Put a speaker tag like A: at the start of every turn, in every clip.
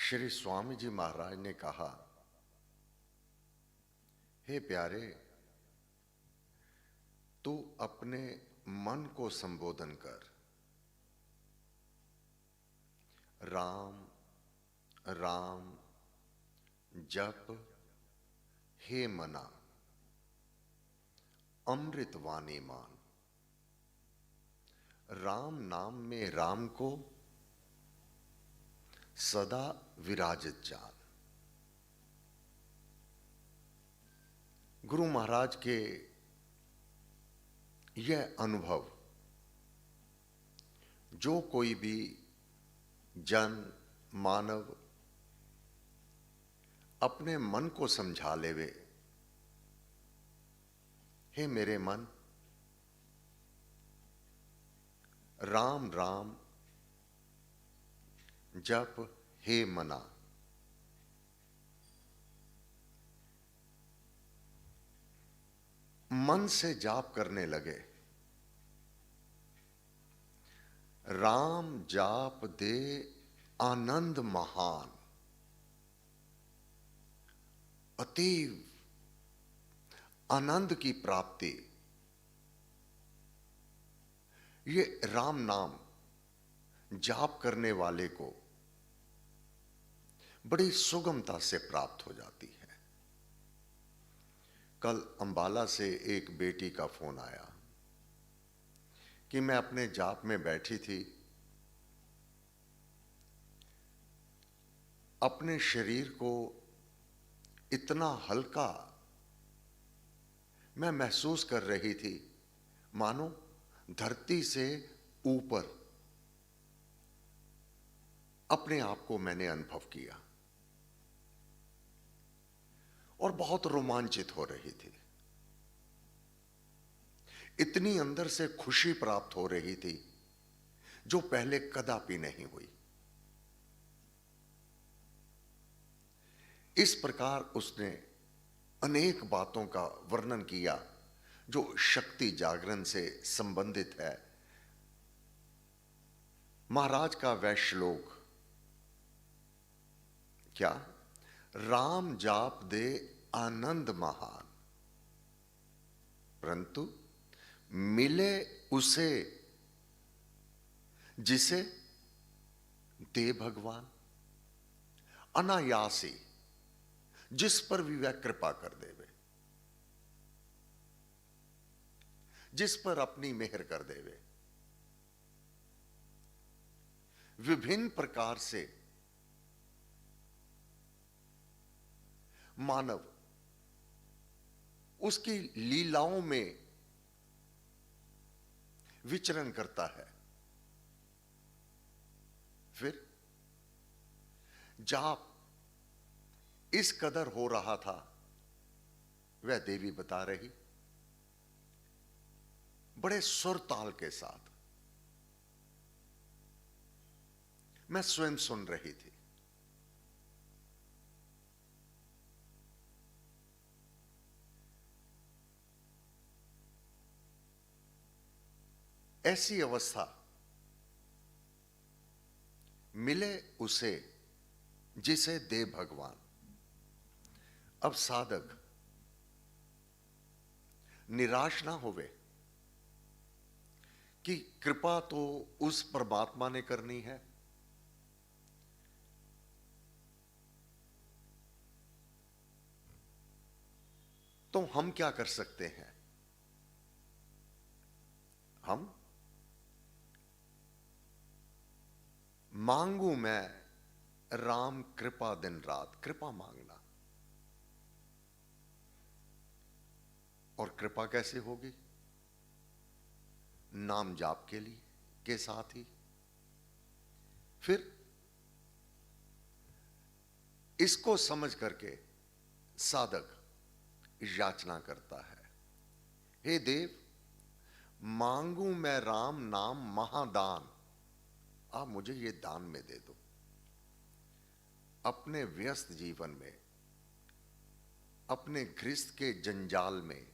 A: श्री स्वामी जी महाराज ने कहा, हे प्यारे, तू अपने मन को संबोधन कर। राम राम जप हे मना, अमृत वाणी मान। राम नाम में राम को सदा विराजित जान। गुरु महाराज के यह अनुभव जो कोई भी जन मानव अपने मन को समझा लेवे, हे मेरे मन, राम राम जप हे मना। मन से जाप करने लगे, राम जाप दे आनंद महान। अतीव आनंद की प्राप्ति ये राम नाम जाप करने वाले को बड़ी सुगमता से प्राप्त हो जाती है। कल अंबाला से एक बेटी का फोन आया कि मैं अपने जाप में बैठी थी, अपने शरीर को इतना हल्का मैं महसूस कर रही थी मानो धरती से ऊपर अपने आप को मैंने अनुभव किया और बहुत रोमांचित हो रही थी। इतनी अंदर से खुशी प्राप्त हो रही थी जो पहले कदापि नहीं हुई। इस प्रकार उसने अनेक बातों का वर्णन किया जो शक्ति जागरण से संबंधित है। महाराज का वह श्लोक क्या, राम जाप दे आनंद महान, परंतु मिले उसे जिसे दे भगवान। अनायासी जिस पर भी वह कृपा कर देवे, जिस पर अपनी मेहर कर देवे। विभिन्न प्रकार से मानव उसकी लीलाओं में विचरण करता है। फिर जाप इस कदर हो रहा था, वह देवी बता रही, बड़े सुर ताल के साथ मैं स्वयं सुन रही थी। ऐसी अवस्था मिले उसे जिसे दे भगवान। अब साधक निराश ना होवे कि कृपा तो उस परमात्मा ने करनी है, तो हम क्या कर सकते हैं। हम मांगू मैं राम कृपा दिन रात, कृपा मांगना। और कृपा कैसे होगी, नाम जाप के लिए के साथ ही। फिर इसको समझ करके साधक याचना करता है, हे देव, मांगू मैं राम नाम महादान, आप मुझे ये दान में दे दो। अपने व्यस्त जीवन में, अपने गृहस्थ के जंजाल में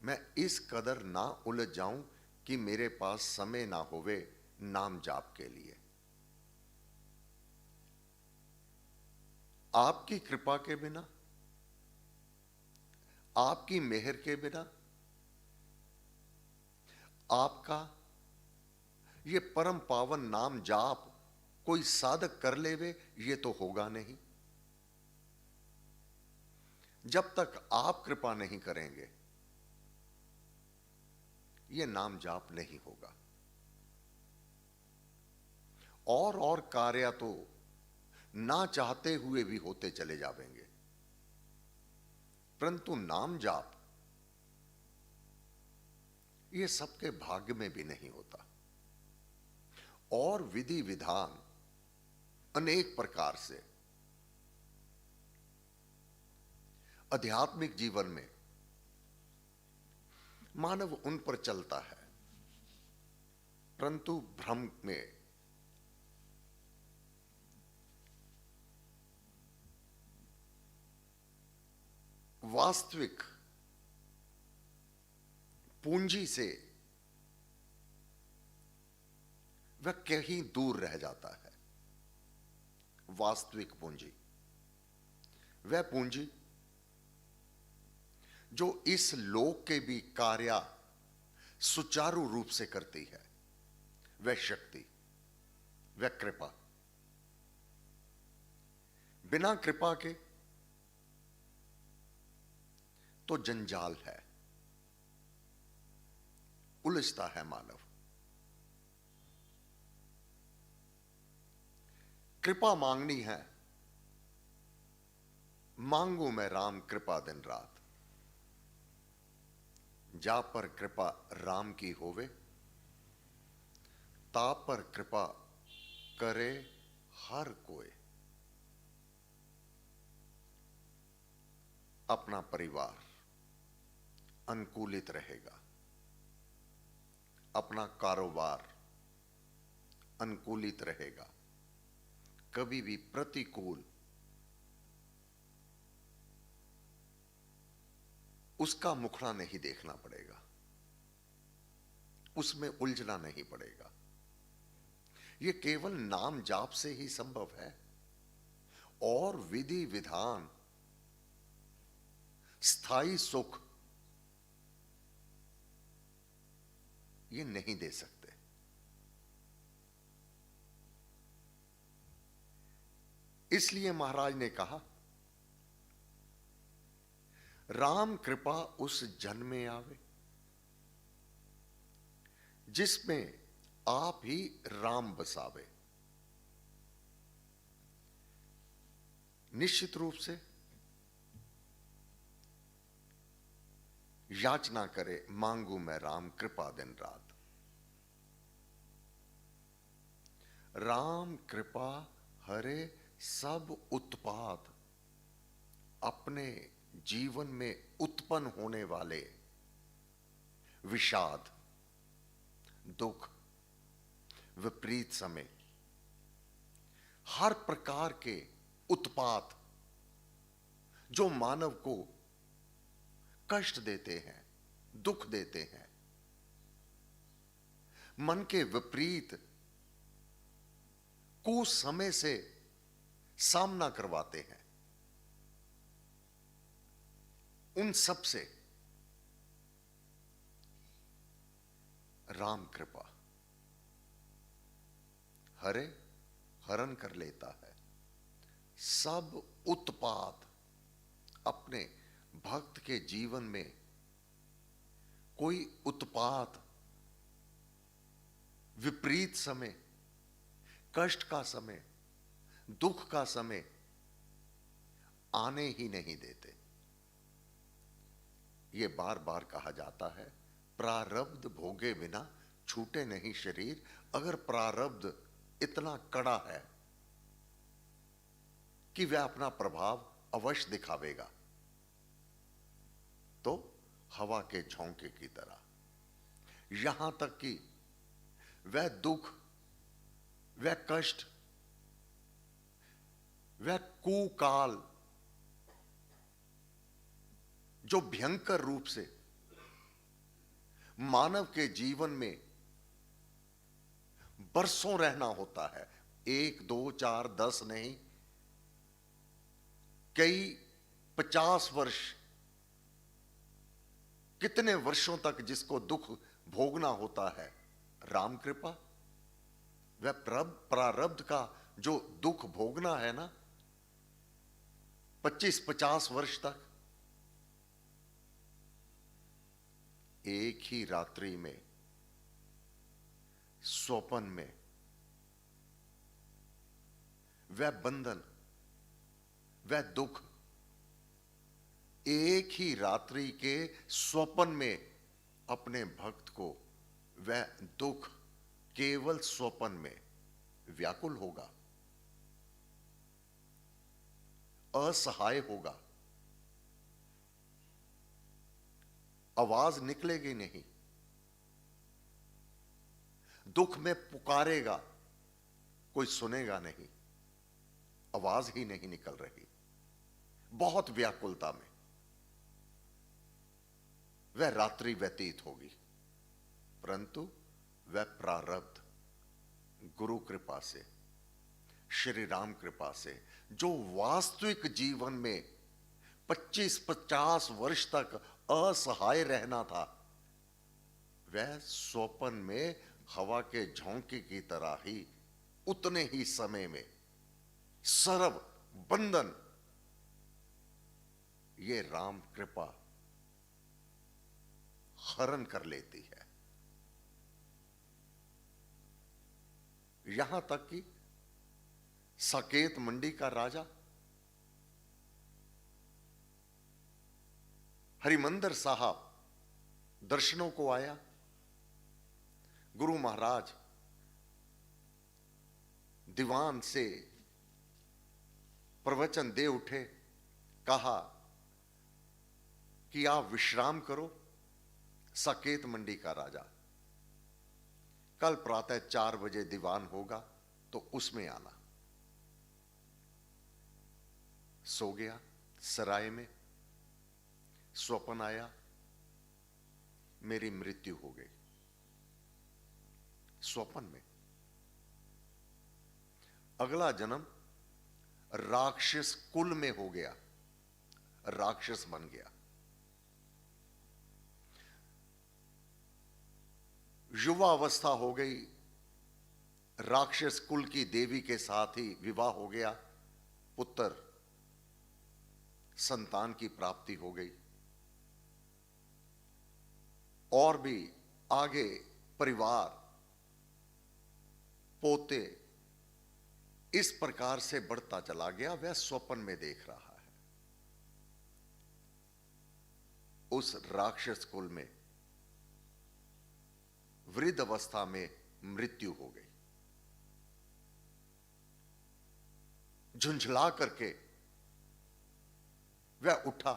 A: मैं इस कदर ना उलझ जाऊं कि मेरे पास समय ना होवे नाम जाप के लिए। आपकी कृपा के बिना, आपकी मेहर के बिना आपका ये परम पावन नाम जाप कोई साधक कर लेवे, ये तो होगा नहीं। जब तक आप कृपा नहीं करेंगे ये नाम जाप नहीं होगा। और कार्य तो ना चाहते हुए भी होते चले जाएंगे, परंतु नाम जाप ये सबके भाग्य में भी नहीं होता। और विधि विधान अनेक प्रकार से आध्यात्मिक जीवन में मानव उन पर चलता है, परंतु भ्रम में वास्तविक पूंजी से वह कहीं दूर रह जाता है। वास्तविक पूंजी वह पूंजी जो इस लोक के भी कार्य सुचारू रूप से करती है, वह शक्ति, वह कृपा। बिना कृपा के तो जंजाल है, उलझता है मानव। कृपा मांगनी है, मांगू मैं राम कृपा दिन रात। जा पर कृपा राम की होवे, ता पर कृपा करे हर कोई। अपना परिवार अनुकूलित रहेगा, अपना कारोबार अनुकूलित रहेगा, कभी भी प्रतिकूल उसका मुखड़ा नहीं देखना पड़ेगा, उसमें उलझना नहीं पड़ेगा। यह केवल नाम जाप से ही संभव है। और विधि विधान स्थायी सुख ये नहीं दे सकते। इसलिए महाराज ने कहा, राम कृपा उस जन में आवे जिसमें आप ही राम बसावे। निश्चित रूप से याचना करे, मांगू मैं राम कृपा दिन रात। राम कृपा हरे सब उत्पात। अपने जीवन में उत्पन्न होने वाले विषाद, दुख, विपरीत समय, हर प्रकार के उत्पात जो मानव को कष्ट देते हैं, दुख देते हैं, मन के विपरीत कुछ समय से सामना करवाते हैं, उन सब से राम कृपा हरे हरण कर लेता है। सब उत्पात अपने भक्त के जीवन में कोई उत्पात, विपरीत समय, कष्ट का समय, दुख का समय आने ही नहीं देते। ये बार बार कहा जाता है, प्रारब्ध भोगे बिना छूटे नहीं शरीर। अगर प्रारब्ध इतना कड़ा है कि वह अपना प्रभाव अवश्य दिखावेगा, तो हवा के झोंके की तरह, यहां तक कि वह दुख, वह कष्ट, वह कुकाल जो भयंकर रूप से मानव के जीवन में बरसों रहना होता है, 1, 2, 4, 10 नहीं, कई 50 वर्ष, कितने वर्षों तक जिसको दुख भोगना होता है, राम कृपा, वह प्रारब्ध का जो दुख भोगना है ना 25-50 वर्ष तक, एक ही रात्रि में स्वप्न में वह बंधन, वह दुख, एक ही रात्रि के स्वप्न में अपने भक्त को वह दुख केवल स्वप्न में व्याकुल होगा, असहाय होगा, आवाज निकलेगी नहीं, दुख में पुकारेगा, कोई सुनेगा नहीं, आवाज ही नहीं निकल रही, बहुत व्याकुलता में वह रात्रि व्यतीत होगी। परंतु वह प्रारब्ध गुरु कृपा से, श्री राम कृपा से, जो वास्तविक जीवन में 25-50 वर्ष तक असहाय रहना था, वह स्वप्न में हवा के झोंके की तरह ही उतने ही समय में सर्व बंधन ये राम कृपा हरण कर लेती है। यहां तक कि साकेत मंडी का राजा हरिमंदर साहब दर्शनों को आया, गुरु महाराज दीवान से प्रवचन दे उठे, कहा कि आप विश्राम करो। साकेत मंडी का राजा, कल प्रातः 4 बजे दीवान होगा तो उसमें आना। सो गया सराय में, स्वप्न आया, मेरी मृत्यु हो गई। स्वप्न में अगला जन्म राक्षस कुल में हो गया, राक्षस बन गया। युवा अवस्था हो गई, राक्षस कुल की देवी के साथ ही विवाह हो गया, पुत्र संतान की प्राप्ति हो गई, और भी आगे परिवार, पोते, इस प्रकार से बढ़ता चला गया। वह स्वप्न में देख रहा है उस राक्षस कुल में वृद्ध अवस्था में मृत्यु हो गई। झुंझला करके वह उठा,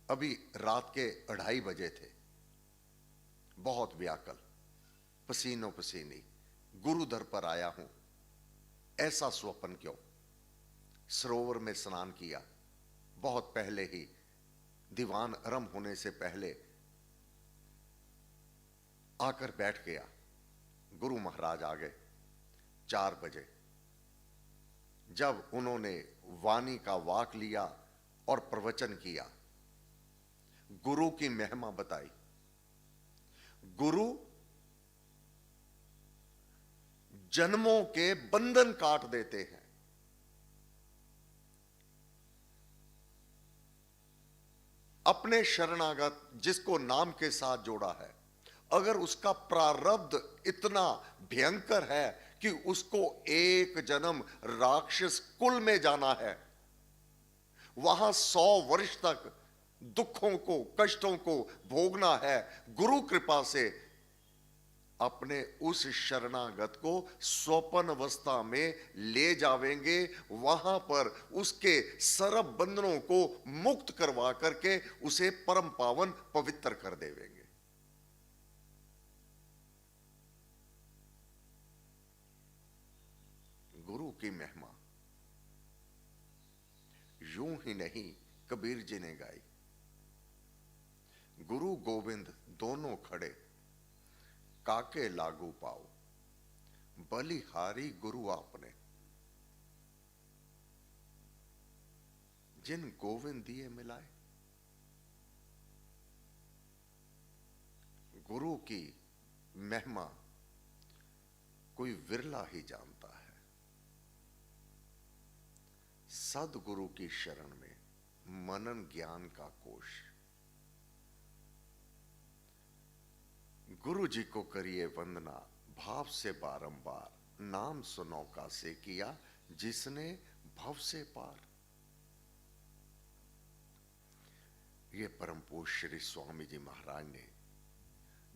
A: अभी रात के 2:30 बजे थे, बहुत व्याकुल, पसीनो पसीनी, गुरु दर पर आया हूं, ऐसा स्वप्न क्यों? सरोवर में स्नान किया, बहुत पहले ही, दीवान आरंभ होने से पहले आकर बैठ गया। गुरु महाराज आ गए 4 बजे। जब उन्होंने वाणी का वाक लिया और प्रवचन किया, गुरु की महिमा बताई। गुरु जन्मों के बंधन काट देते हैं। अपने शरणागत जिसको नाम के साथ जोड़ा है, अगर उसका प्रारब्ध इतना भयंकर है कि उसको एक जन्म राक्षस कुल में जाना है, वहां 100 वर्ष तक दुखों को, कष्टों को भोगना है, गुरु कृपा से अपने उस शरणागत को स्वप्न अवस्था में ले जावेंगे, वहां पर उसके सर्व बंधनों को मुक्त करवा करके उसे परम पावन पवित्र कर देवेंगे। गुरु की महिमा यूं ही नहीं कबीर जी ने गाई। गुरु गोविंद दोनों खड़े, काके लागू पाओ, बलिहारी गुरु आपने। जिन गोविंद दिए मिलाए। गुरु की महिमा कोई विरला ही जानता है। सदगुरु की शरण में मनन ज्ञान का कोश। गुरु जी को करिए वंदना भाव से बारंबार, नाम सुनो का से किया जिसने भव से पार। ये परम पूज्य श्री स्वामी जी महाराज ने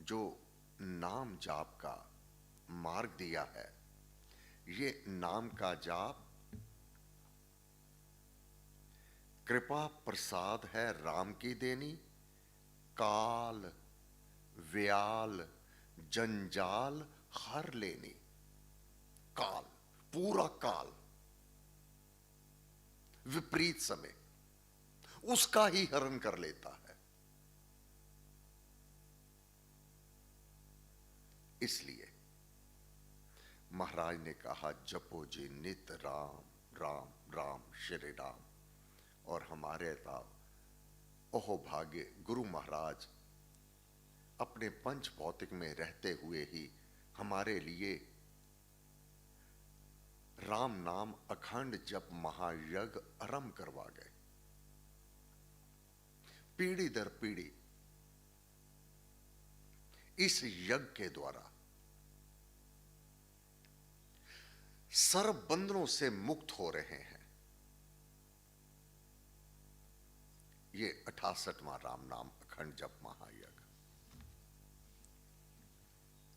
A: जो नाम जाप का मार्ग दिया है, ये नाम का जाप कृपा प्रसाद है राम की देनी। काल व्याल जंजाल हर लेनी। काल, पूरा काल, विपरीत समय उसका ही हरण कर लेता है। इसलिए महाराज ने कहा जपो जी नित राम राम राम श्री राम। और हमारे ओहो भाग्य गुरु महाराज अपने पंच भौतिक में रहते हुए ही हमारे लिए राम नाम अखंड जप महायज्ञ आरंभ करवा गए। पीढ़ी दर पीढ़ी इस यज्ञ के द्वारा सर्व बंधनों से मुक्त हो रहे हैं। ये 68वां राम नाम अखंड जप महायज्ञ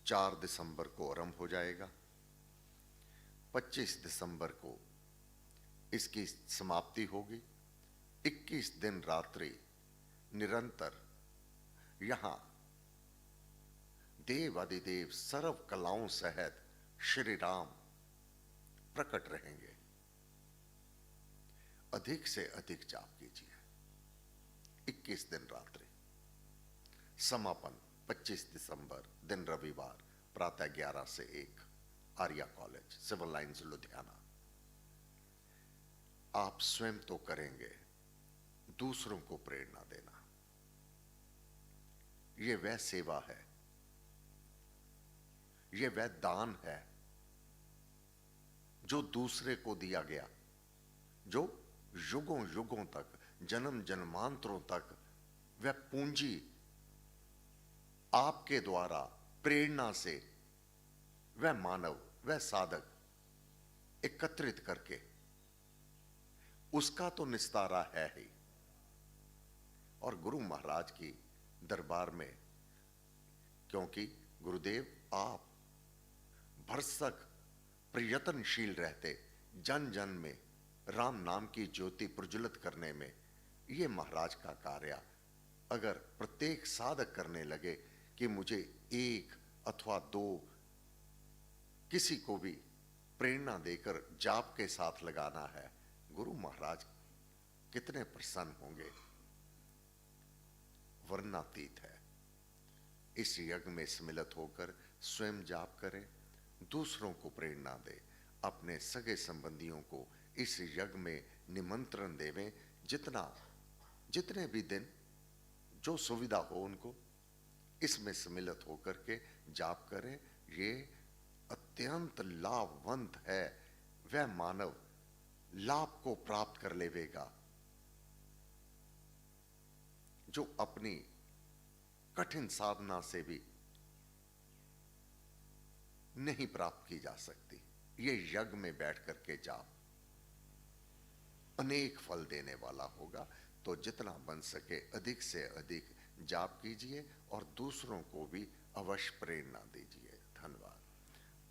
A: 4 दिसंबर को आरंभ हो जाएगा। 25 दिसंबर को इसकी समाप्ति होगी। 21 दिन रात्रि निरंतर यहां देव अधिदेव सर्व कलाओं सहित श्री राम प्रकट रहेंगे। अधिक से अधिक जाप कीजिए। 21 दिन रात्रि, समापन 25 दिसंबर दिन रविवार प्रातः 11 से 1, Arya college, civil lines, Ludhiana. आप स्वयं तो करेंगे, दूसरों को प्रेरणा देना, यह वह सेवा है, यह वह दान है जो दूसरे को दिया गया, जो युगों युगों तक, जन्म जन्मांतरों तक वह पूंजी आपके द्वारा प्रेरणा से वह मानव, वह साधक एकत्रित करके उसका तो निस्तारा है ही। और गुरु महाराज की दरबार में, क्योंकि गुरुदेव आप भरसक प्रयत्नशील रहते जन जन में राम नाम की ज्योति प्रज्वलित करने में, यह महाराज का कार्य अगर प्रत्येक साधक करने लगे कि मुझे 1 अथवा 2 किसी को भी प्रेरणा देकर जाप के साथ लगाना है, गुरु महाराज कितने प्रसन्न होंगे, वर्णनातीत है। इस यज्ञ में सम्मिलित होकर स्वयं जाप करें, दूसरों को प्रेरणा दें, अपने सगे संबंधियों को इस यज्ञ में निमंत्रण देवें। जितने भी दिन जो सुविधा हो उनको इसमें सम्मिलित होकर के जाप करें। ये अत्यंत लाभवंत है। वह मानव लाभ को प्राप्त कर लेवेगा जो अपनी कठिन साधना से भी नहीं प्राप्त की जा सकती। ये यज्ञ में बैठ करके जाप अनेक फल देने वाला होगा। तो जितना बन सके अधिक से अधिक जाप कीजिए और दूसरों को भी अवश्य प्रेरणा दीजिए। धन्यवाद।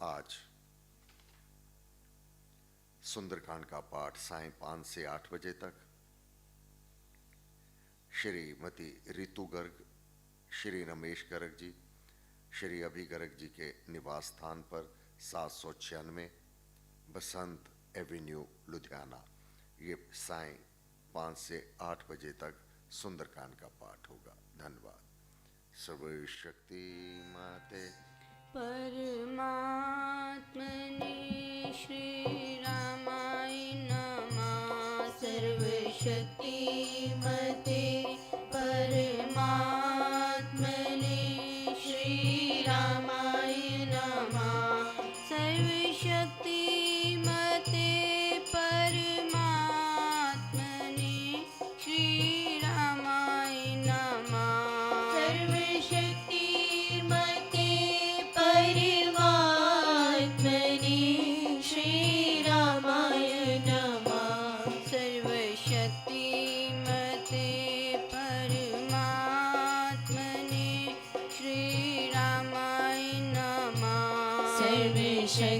A: आज सुंदरकांड का पाठ सायं 5 से 8 बजे तक श्रीमती रितु गर्ग, श्री रमेश गर्ग जी, श्री अभि गर्ग जी के निवास स्थान पर 796 बसंत एवेन्यू, लुधियाना। ये सायं 5 से 8 बजे तक सुंदरकांड का पाठ होगा। धन्यवाद। सर्वशक्ति माते
B: परमात्मने श्री रामाय नमः। सर्वशक्ति सर्वशक्तिमते परमात्मने श्रीरामाय नमः सर्वशक्तिमते परमात्मने श्रीरामाय नमः सर्वशक्तिमते परमात्मने श्रीरामाय नमः सर्वशक्तिमते परमात्मने श्रीरामाय नमः सर्वशक्तिमते